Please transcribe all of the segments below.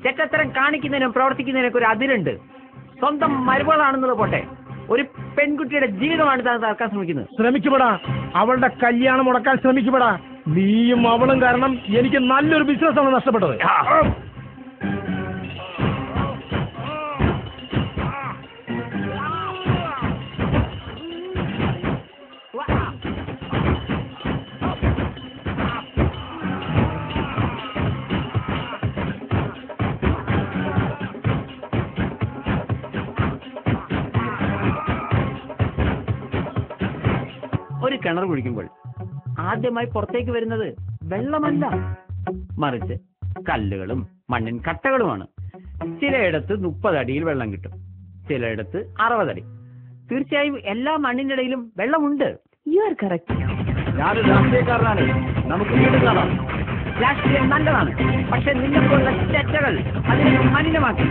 ചെറ്റത്തരം കാണിക്കുന്നതിനും പ്രവർത്തിക്കുന്നതിനൊക്കെ ഒരു അതിരുണ്ട്. സ്വന്തം മരുമകളാണെന്നുള്ളത് പോട്ടെ, ഒരു പെൺകുട്ടിയുടെ ജീവിതമാണ് തകർക്കാൻ ശ്രമിക്കുന്നത്. ശ്രമിക്കുപെടാ, അവളുടെ കല്യാണം മുടക്കാൻ ശ്രമിക്കുപെടാ. നീയും അവളും കാരണം എനിക്ക് നല്ലൊരു ബിസിനസ്സാണ് നഷ്ടപ്പെട്ടത്. ഒരു കിണർ കുഴിക്കുമ്പോൾ ആദ്യമായി പുറത്തേക്ക് വരുന്നത് വെള്ളമല്ല, മറിച്ച് കല്ലുകളും മണ്ണിൻ കട്ടകളുമാണ്. ചിലയിടത്ത് 30 അടിയിൽ വെള്ളം കിട്ടും, ചിലയിടത്ത് 60 അടി. തീർച്ചയായും എല്ലാ മണ്ണിന്റെ ഇടയിലും വെള്ളമുണ്ട്. You are correct. ഞാനൊരു രാഷ്ട്രീയക്കാരനാണ്, നമുക്ക് വീട് കാണാം. രാഷ്ട്രീയം നല്ലതാണ്, പക്ഷെ നിന്നെപ്പോലുള്ള ചെറ്റകൾ അതിനെ മലിനമാക്കി.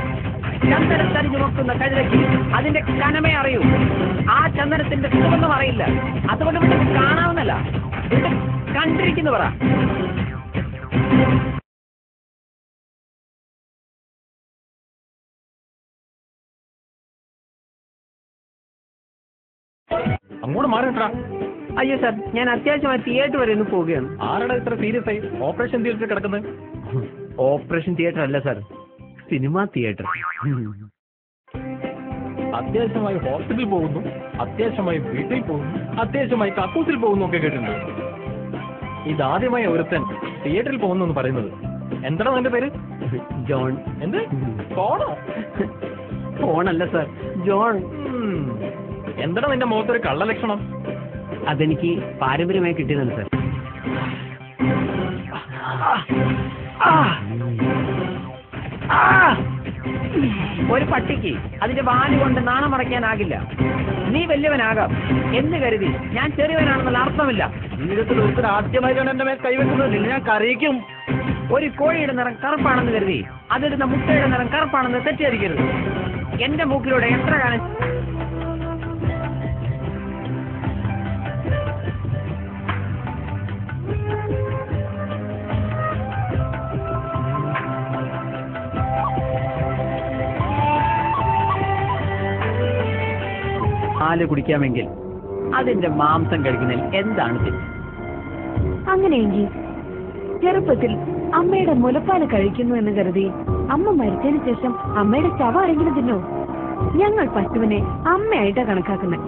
ചന്ദനത്തരിഞ്ഞു നോക്കുന്ന കഴുതയ്ക്ക് അതിന്റെ കനമേ അറിയൂ, ആ ചന്ദനത്തിന്റെ സുഗന്ധം അറിയില്ല. അതുകൊണ്ട് ഇവിടെ കാണാവുന്നല്ല, ഇവിടെ കണ്ടിരിക്കുന്നു പറ. അങ്ങോട്ട് മാറിട്ടാ. അയ്യോ സാർ, ഞാൻ അത്യാവശ്യമായി തിയേറ്റർ വരെ ഒന്ന് പോവുകയാണ്. ആരുടെ ഇത്ര സീരിയസ് ആയി ഓപ്പറേഷൻ തിയേറ്ററിൽ കിടക്കുന്നത്? ഓപ്പറേഷൻ തിയേറ്റർ അല്ല സാർ, സിനിമാ തിയേറ്റർ. അത്യാവശ്യമായി ഹോസ്പിറ്റലിൽ പോകുന്നു, അത്യാവശ്യമായി വീട്ടിൽ പോകുന്നു, അത്യാവശ്യമായി കക്കൂസിൽ പോകുന്നു ഒക്കെ കേട്ടിട്ടുണ്ട്. ഇതാദ്യമായി ഒരുത്തൻ തിയേറ്ററിൽ പോകുന്നു എന്ന് പറയുന്നത്. എന്താണ് നിന്റെ പേര്? ജോൺ. എന്ത് ഫോണോ? ഫോണല്ല സാർ, ജോൺ. എന്താണ് നിന്റെ മുഖത്തൊരു കള്ള ലക്ഷണം? അതെനിക്ക് പാരമ്പര്യമായി കിട്ടിയതാണ് സാർ. ഒരു പട്ടിക്ക് അതിന്റെ വാല് കൊണ്ട് നാണം മറയ്ക്കാനാകില്ല. നീ വലിയവനാകാം എന്ന് കരുതി ഞാൻ ചെറിയവനാണെന്നുള്ള അർത്ഥമില്ല. ജീവിതത്തിൽ ഒരുത്തർ ആദ്യമായിട്ടാണ് എന്റെ മേൽ കൈവെക്കുന്നത്. ഞാൻ കരയിക്കും. ഒരു കോഴിയുടെ നിറം കറുപ്പാണെന്ന് കരുതി അതിടുന്ന മുട്ടയുടെ നിറം കറുപ്പാണെന്ന് തെറ്റിദ്ധരിക്കരുത്. എന്റെ മൂക്കിലൂടെ എത്ര കാലം പാല് കുടിക്കാമെങ്കിൽ അതിന്റെ മാംസം കഴിക്കുന്നതിൽ എന്താണ് തെറ്റ്? അങ്ങനെയെങ്കിൽ ചെറുപ്പത്തിൽ അമ്മയുടെ മുലപ്പാല് കഴിക്കുന്നു എന്ന് കരുതി അമ്മ മരിച്ചതിന് ശേഷം അമ്മയുടെ ശവം ആരെങ്കിലും തിന്നോ? ഞങ്ങൾ പശുവിനെ അമ്മയായിട്ടാ കണക്കാക്കുന്നത്.